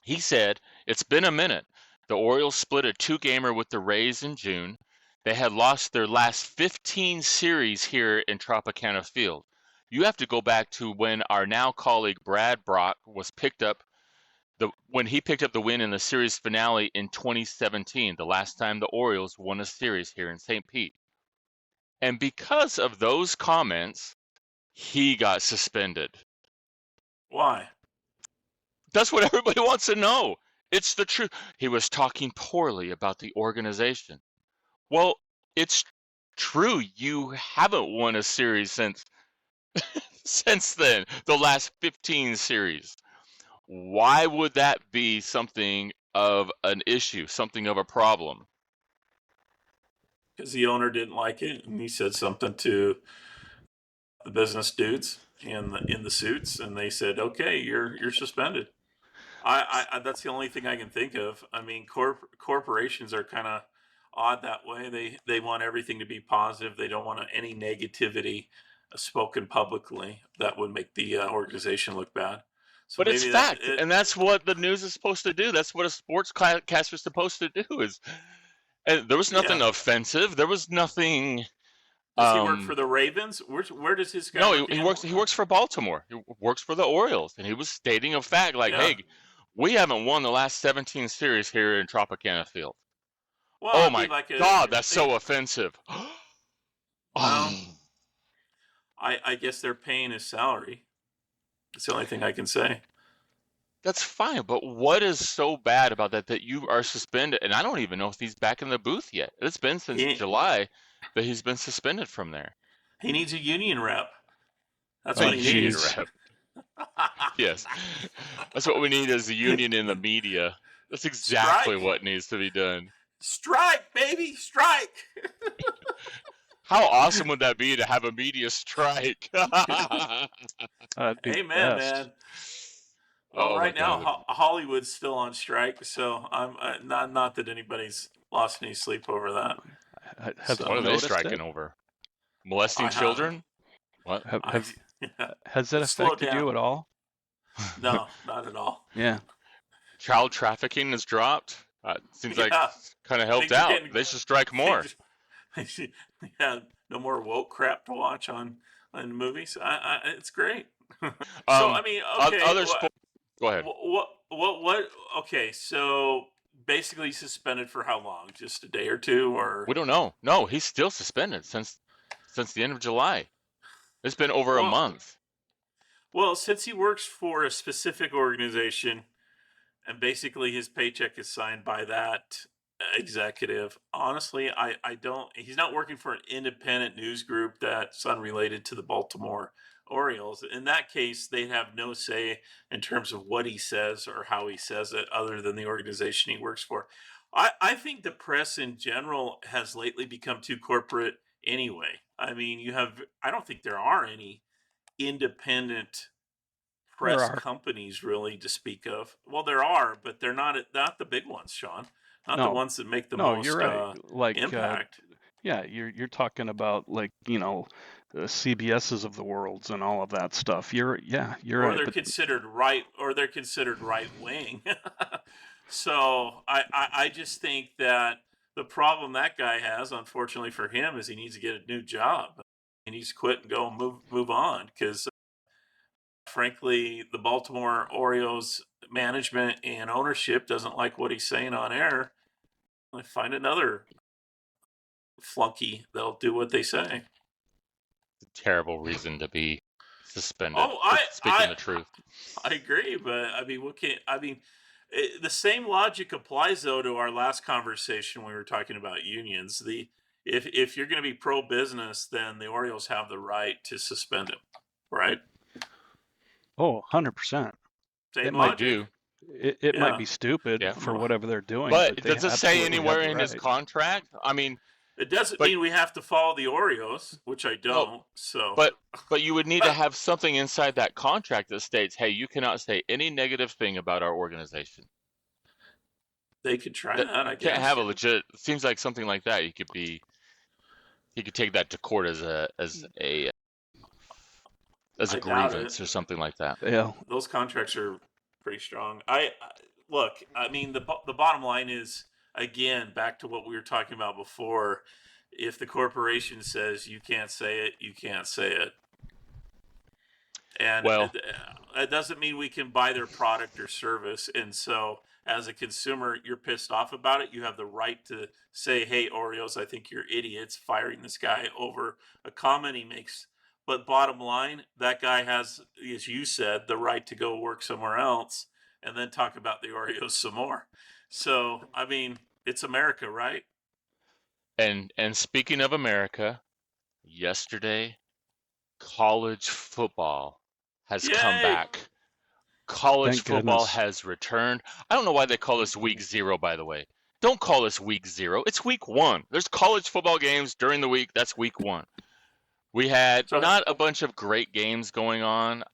He said, "It's been a minute. The Orioles split a 2-gamer with the Rays in June. They had lost their last 15 series here in Tropicana Field. You have to go back to when our now colleague Brad Brock was when he picked up the win in the series finale in 2017, the last time the Orioles won a series here in St. Pete. And because of those comments, he got suspended." Why? That's what everybody wants to know. It's the truth. He was talking poorly about the organization. Well, it's true. You haven't won a series since then, the last 15 series. Why would that be something of an issue, something of a problem? Because the owner didn't like it, and he said something to the business dudes in the suits, and they said, "Okay, you're suspended." I that's the only thing I can think of. I mean, corporations are kind of odd that way. They want everything to be positive. They don't want any negativity spoken publicly that would make the organization look bad. So but it's fact, and that's what the news is supposed to do. That's what a sportscaster is supposed to do. And there was nothing offensive. There was nothing. Does he work for the Ravens? Where does his guy? No, he works for Baltimore. He works for the Orioles, and he was stating a fact like, "Hey, we haven't won the last 17 series here in Tropicana Field." Well, oh my God, that's so offensive. Well, I guess they're paying his salary. That's the only thing I can say. That's fine, but what is so bad about that you are suspended? And I don't even know if he's back in the booth yet. It's been since July that he's been suspended from there. He needs a union rep. That's what he needs. Rep. Yes, that's what we need as a union in the media. That's exactly what needs to be done. Strike, baby, strike. How awesome would that be to have a media strike? Amen, man. Well, right now Hollywood's still on strike, so I'm not that anybody's lost any sleep over that. What are they striking over? Molesting children? What has that affected you at all? No, not at all. Yeah. Child trafficking has dropped. Seems like kind of helped out. They should strike more. Yeah, no more woke crap to watch on movies. It's great. So I mean, okay. Other sports. Go ahead. What? Okay, so basically suspended for how long? Just a day or two, or we don't know. No, he's still suspended since the end of July. It's been over a month. Well, since he works for a specific organization, and basically his paycheck is signed by that executive, honestly, I don't. He's not working for an independent news group that's unrelated to the Baltimore Orioles. In that case, they have no say in terms of what he says or how he says it, other than the organization he works for. I think the press in general has lately become too corporate anyway. I mean, I don't think there are any independent There press are. companies really to speak of. Well, there are, but they're not the big ones, Shawn. Not the No, ones that make the no, most you're right. Like, impact. yeah, you're talking about like, the CBSs of the worlds and all of that stuff. You're Or right. they're But considered right wing. So I just think that the problem that guy has, unfortunately for him, is he needs to get a new job. He needs to quit and go and move on, because frankly, the Baltimore Orioles management and ownership doesn't like what he's saying on air. They find another flunky that'll do what they say. Terrible reason to be suspended Oh, for speaking the truth. I agree, but I mean, the same logic applies though to our last conversation when we were talking about unions. If you're going to be pro business, then the Orioles have the right to suspend him, right? 100%. Same It might logic. do. It might Yeah. be stupid Yeah. for whatever they're doing, But they does it say absolutely have anywhere the in his right. contract? I mean, It doesn't But- mean we have to follow the Oreos, which I don't. So, but you would need to have something inside that contract that states, "Hey, you cannot say any negative thing about our organization." they could try that. I You guess. can't have a legit. It seems like something like that. You could take that to court as a I doubt grievance it. or something like that. Yeah. Those contracts are pretty strong. Look. I mean, the bottom line is, again, back to what we were talking about before. If the corporation says you can't say it, you can't say it. And Well- that doesn't mean we can buy their product or service. And so, as a consumer, you're pissed off about it. You have the right to say, "Hey, Oreos, I think you're idiots firing this guy over a comment he makes." But bottom line, that guy has, as you said, the right to go work somewhere else and then talk about the Oreos some more. So, I mean, it's America, right? And speaking of America, yesterday, college football has come Yay! back. College Thank football goodness. has returned. I don't know why they call this week 0, by the way. Don't call this week 0. It's week 1. There's college football games during the week. That's week 1. We had So- not a bunch of great games going on.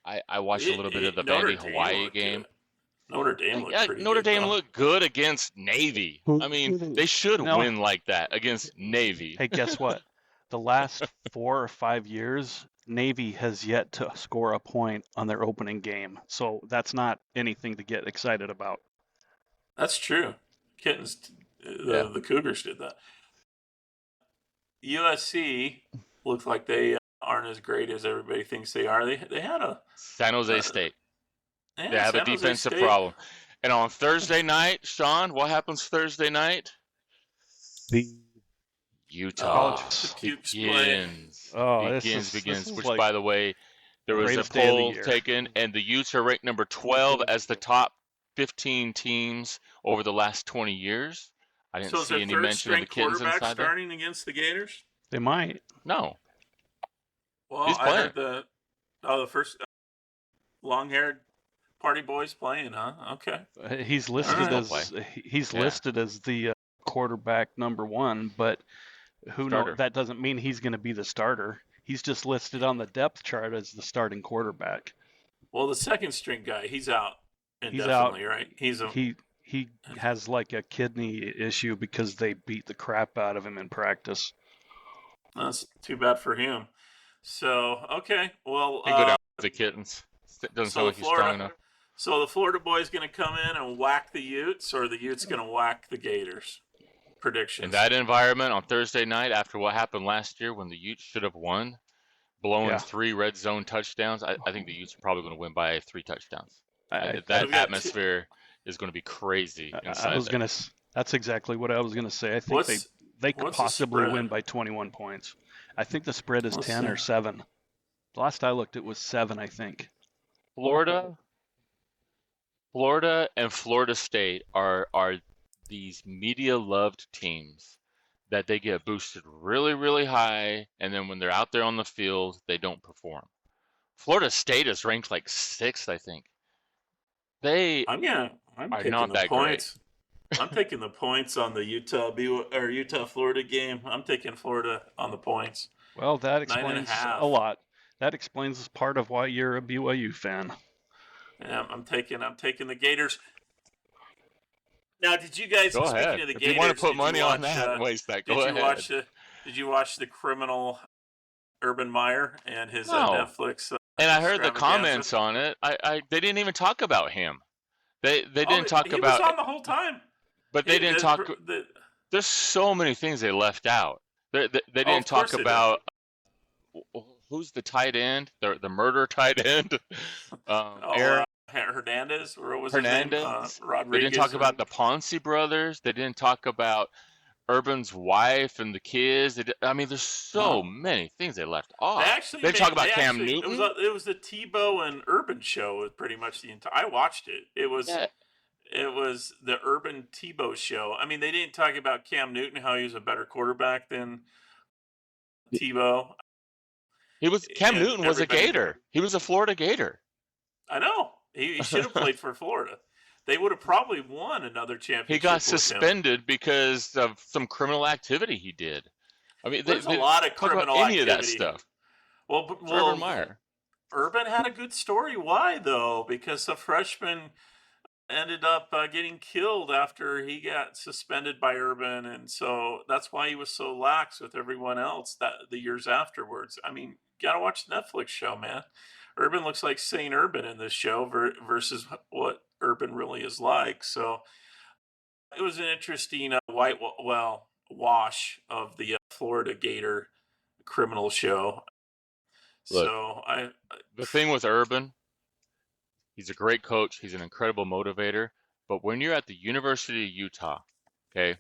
I watched a little bit of the Notre Vandy Dame Hawaii looked game. good. Notre Dame looked pretty Notre good, Dame though. looked good against Navy. I mean, they should No. win like that against Navy. Hey, guess what? The last 4 or 5 years, Navy has yet to score a point on their opening game. So that's not anything to get excited about. That's true. Kittens, the Cougars did that. USC looks like they aren't as great as everybody thinks they are. They had a San Jose State. yeah, They have a San Jose defensive State. problem. And on Thursday night, Shawn, what happens Thursday night? The Utah Cukes play. begins. Oh, this begins. is Which, like by the way, there was a greatest day of the poll year. taken, and the Utes are ranked number 12 as the top 15 teams over the last 20 years. I didn't So is see their any third mention of the string kittens quarterback inside there. starting against the Gators? They might. No. Well, He's I playing. heard the first long-haired party boy's playing, huh? Okay. He's listed Alright. listed as the quarterback number 1, but who Starter. knows? That doesn't mean he's going to be the starter. He's just listed on the depth chart as the starting quarterback. Well, the second string guy, he's out He's indefinitely, out. right? He has like a kidney issue because they beat the crap out of him in practice. That's too bad for him. So, okay. Well, He can go down with the kittens. Doesn't sound like he's strong enough. So the Florida boy's going to come in and whack the Utes, or the Utes going to whack the Gators? Predictions. In that environment on Thursday night, after what happened last year when the Utes should have won, blowing Yeah. 3 red zone touchdowns, I think the Utes are probably going to win by 3 touchdowns. I That We've got atmosphere is going to be crazy inside was there. gonna. That's exactly what I was gonna say. I think they could what's the possibly spread? win by 21 points. I think the spread is Let's 10 see. or 7. Last I looked, it was 7. I think. Florida and Florida State are these media loved teams that they get boosted really, really high, and then when they're out there on the field, they don't perform. Florida State is ranked like 6th, I think. They I'm are picking not the that great. points. I'm taking the points on the Utah Florida game. I'm taking Florida on the points. Well, that 9.5. explains a lot. That explains part of why you're a BYU fan. Yeah, I'm taking the Gators. Now, did you guys? Go Speaking ahead. of the If Gators, you want to put did money you on watch, that and waste that, did go you ahead. did you watch the criminal Urban Meyer and his No. Netflix? And I heard the extravaganza? comments on it. They didn't even talk about him. They didn't talk He about. was on the whole time. But they didn't talk. There's so many things they left out. They didn't talk about who's the tight end, the murder tight end. Aaron Hernandez, or what was Hernandez. his name? Rodriguez. They didn't talk about the Ponce brothers. They didn't talk about Urban's wife and the kids. I mean, there's so many things they left off. They didn't talk about Cam Newton. It was the Tebow and Urban show with pretty much the entire. I watched it. It was. Yeah. It was the Urban Tebow show. I mean, they didn't talk about Cam Newton, how he was a better quarterback than Tebow. Cam Newton was a Gator. He was a Florida Gator. I know. He should have played for Florida. They would have probably won another championship. He got suspended because of some criminal activity he did. I mean, there's a lot of criminal activity. Any of that stuff. Well, Urban Meyer. Urban had a good story. Why though? Because the freshman ended up getting killed after he got suspended by Urban, and so that's why he was so lax with everyone else the years afterwards. I mean, you gotta watch the Netflix show, man. Urban looks like Saint Urban in this show versus what Urban really is like. So it was an interesting wash of the Florida Gator criminal show. Look, so the thing with Urban, he's a great coach. He's an incredible motivator. But when you're at the University of Utah, okay,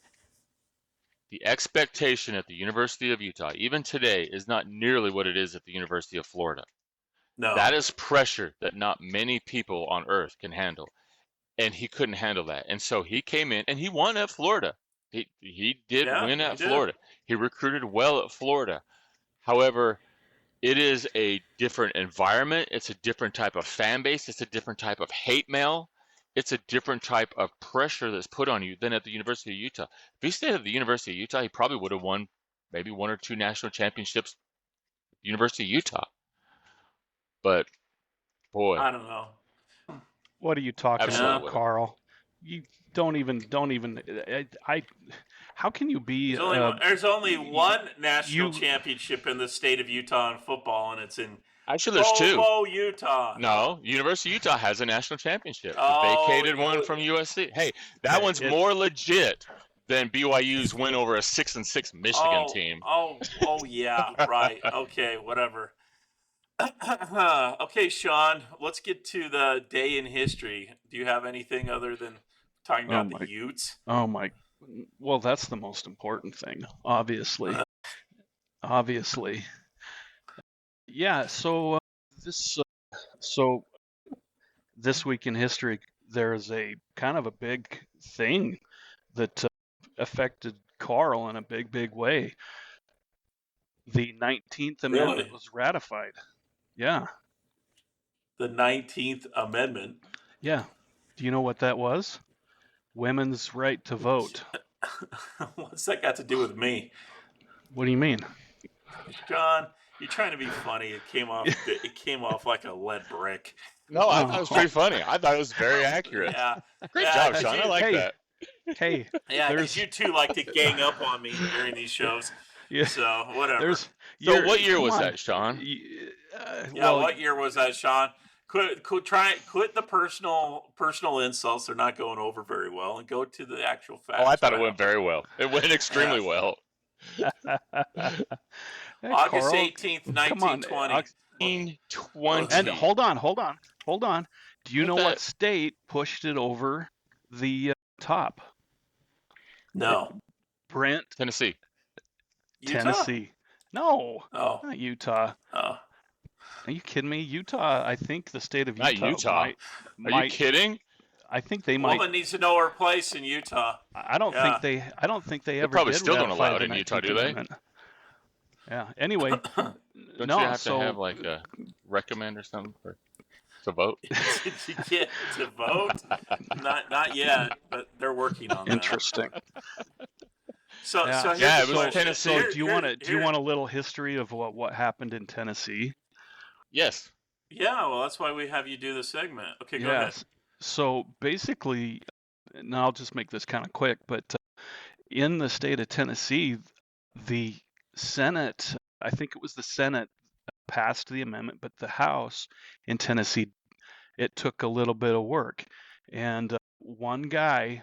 the expectation at the University of Utah, even today, is not nearly what it is at the University of Florida. No. That is pressure that not many people on earth can handle. And he couldn't handle that. And so he came in and he won at Florida. He did win at Florida. He recruited well at Florida. However, it is a different environment. It's a different type of fan base. It's a different type of hate mail. It's a different type of pressure that's put on you than at the University of Utah. If he stayed at the University of Utah, he probably would have won maybe 1 or 2 national championships at the University of Utah. But, boy. I don't know. What are you talking about, Karl? You don't even. How can you be? There's only one national championship in the state of Utah in football, and it's in actually there's 2. Utah. No, University of Utah has a national championship. Vacated one from USC. Hey, that one's more legit than BYU's win over a 6-6 Michigan team. Yeah, right. Okay, whatever. Okay, Shawn, let's get to the day in history. Do you have anything other than talking about the Utes? Oh my! Well, that's the most important thing, obviously. Obviously, yeah. So this week in history, there's a kind of a big thing that affected Karl in a big way. The 19th Amendment was ratified. Yeah. The 19th Amendment? Yeah. Do you know what that was? Women's right to vote. What's that got to do with me? What do you mean? John, you're trying to be funny. It came off like a lead brick. No, I thought it was pretty funny. I thought it was very accurate. Yeah. Great job, Shawn. I like that. Hey. Yeah, because you two like to gang up on me during these shows. Yeah. So, whatever. So what year was that, Shawn? What year was that, Shawn? Quit the personal insults. They're not going over very well, and go to the actual facts. Oh, I thought it went very well. It went extremely well. August 18th, 1920. 1920. And hold on. Do you know what state pushed it over the top? No. Brent. Tennessee. Utah? Tennessee. No. Oh. Not Utah. Oh. Are you kidding me? Utah, I think the state of Utah. Not Utah. Are you kidding? I think they might. Woman needs to know her place in Utah. I don't think they ever probably did still don't allow it in Utah, do they? Yeah. Anyway, don't you have to have like a recommend or something? to vote? Did you get to vote? Not yet, but they're working on that. Interesting. So Yeah. here's Yeah, the it was question. Tennessee. So do you want a little history of what happened in Tennessee? Yes. Yeah, well, that's why we have you do the segment. Okay, go ahead. Yes. So basically, and I'll just make this kind of quick, but in the state of Tennessee, the Senate, I think it was the Senate, passed the amendment, but the House in Tennessee, it took a little bit of work. And one guy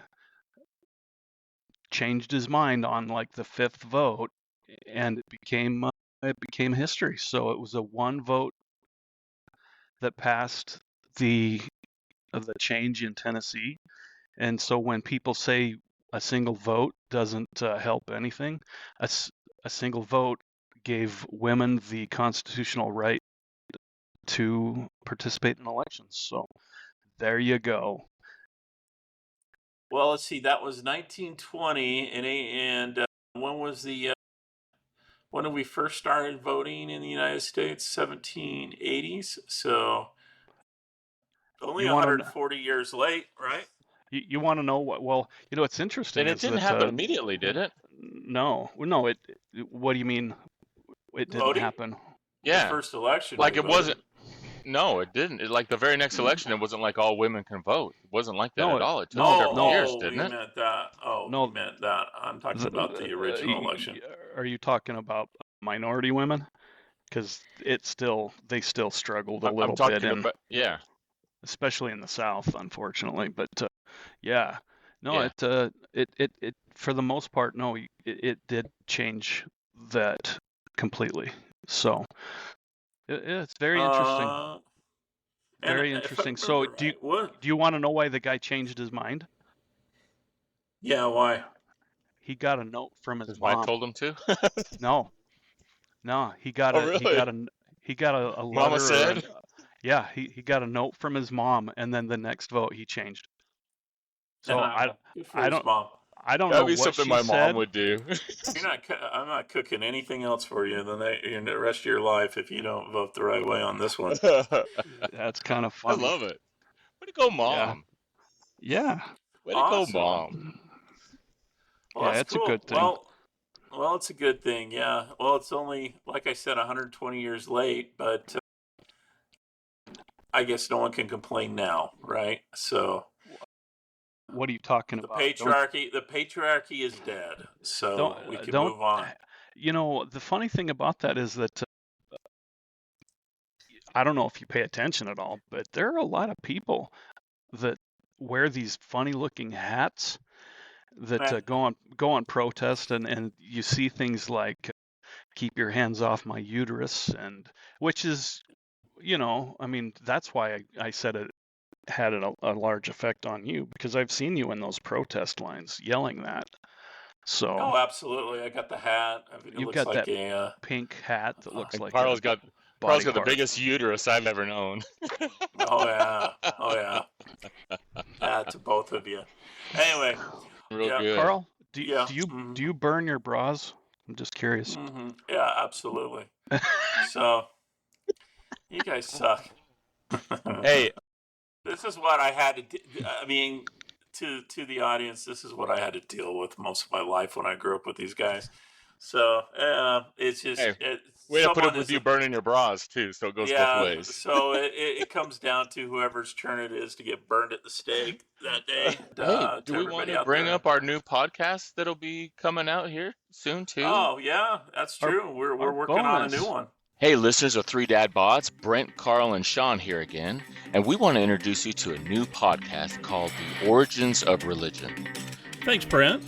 changed his mind on like the fifth vote, and it became history. So it was a one vote that passed the change in Tennessee. And so when people say a single vote doesn't help anything, a single vote gave women the constitutional right to participate in elections. So there you go. Well, let's see. That was 1920, and when was when did we first started voting in the United States? 1780s. So only 140 years late, right? You want to know what? Well, it's interesting. And it didn't happen immediately, did it? No. It. What do you mean? It didn't Voting? happen. Yeah. The first election. Like we it voted. wasn't. No, it didn't. Like the very next election, it wasn't like all women can vote. It wasn't like that at all. It took several years, didn't it? Meant that. Oh, no, you meant that. I'm talking about the original election. Are you talking about minority women? Because they still struggled a little bit, yeah, especially in the South, unfortunately. But yeah, no, yeah. It for the most part, no, it did change that completely. So it's very interesting. Very interesting. So do you want to know why the guy changed his mind? Yeah, why? He got a note from his mom. Wife told him to? No, he got really? he got a letter. Mama said? Yeah, he got a note from his mom, and then the next vote he changed. So I don't mom. I don't That'd know be what something she my said. mom would do. I'm not cooking anything else for you in the rest of your life if you don't vote the right way on this one. That's kind of funny. I love it. Way to go, Mom. Yeah. Way to go, Mom. Well, yeah, it's cool. a good thing. Well, it's a good thing, yeah. Well, it's only, like I said, 120 years late, but I guess no one can complain now, right? So... What are you talking about? The patriarchy is dead, so we can move on. The funny thing about that is that I don't know if you pay attention at all, but there are a lot of people that wear these funny-looking hats that go on protest, and you see things like "Keep your hands off my uterus," and which is, I mean, that's why I said it had a large effect on you, because I've seen you in those protest lines yelling that. So oh, absolutely, I got the hat. I mean, you've got like that pink hat that looks like Carl's got the biggest uterus I've ever known. Oh yeah. Yeah, to both of you. Anyway, real good. Karl, do you burn your bras? I'm just curious. Mm-hmm. Yeah, absolutely. So you guys suck. Hey. This is what I had to. I mean, to the audience, this is what I had to deal with most of my life when I grew up with these guys. So it's just. Way to put up with you burning your bras too, so it goes both ways. So it comes down to whoever's turn it is to get burned at the stake that day. Do we want to bring up our new podcast that'll be coming out here soon too? Oh yeah, that's true. We're working on a new one. Hey, listeners of Three Dad Bods, Brent, Karl, and Shawn here again, and we want to introduce you to a new podcast called The Origins of Religion. Thanks, Brent.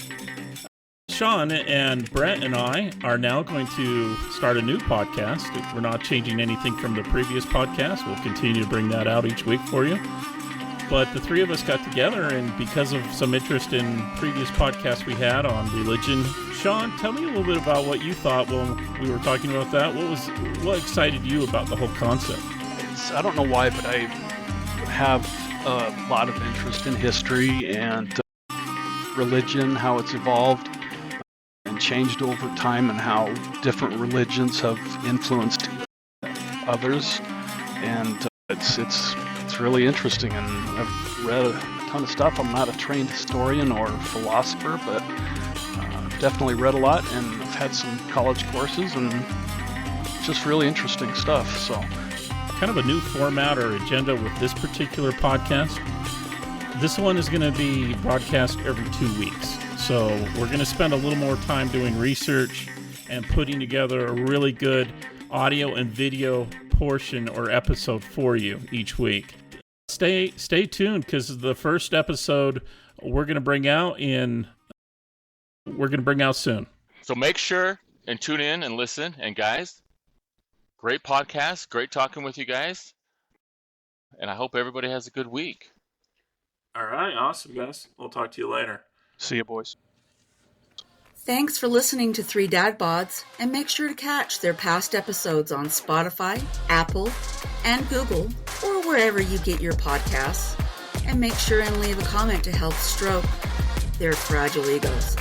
Shawn and Brent and I are now going to start a new podcast. We're not changing anything from the previous podcast. We'll continue to bring that out each week for you. But the three of us got together, and because of some interest in previous podcasts we had on religion, Shawn, tell me a little bit about what you thought when we were talking about that. What excited you about the whole concept? I don't know why, but I have a lot of interest in history and religion, how it's evolved and changed over time, and how different religions have influenced others. And it's it's really interesting, and I've read a ton of stuff. I'm not a trained historian or philosopher, but definitely read a lot, and I've had some college courses, and just really interesting stuff. So, kind of a new format or agenda with this particular podcast. This one is going to be broadcast every 2 weeks. So we're going to spend a little more time doing research and putting together a really good audio and video portion or episode for you each week. Stay tuned, because the first episode we're going to bring out soon. So make sure and tune in and listen. And guys, great podcast, great talking with you guys. And I hope everybody has a good week. All right, awesome, guys. We'll talk to you later. see you, boys. Thanks for listening to Three Dad Bods, and make sure to catch their past episodes on Spotify, Apple, and Google, or wherever you get your podcasts. And make sure and leave a comment to help stroke their fragile egos.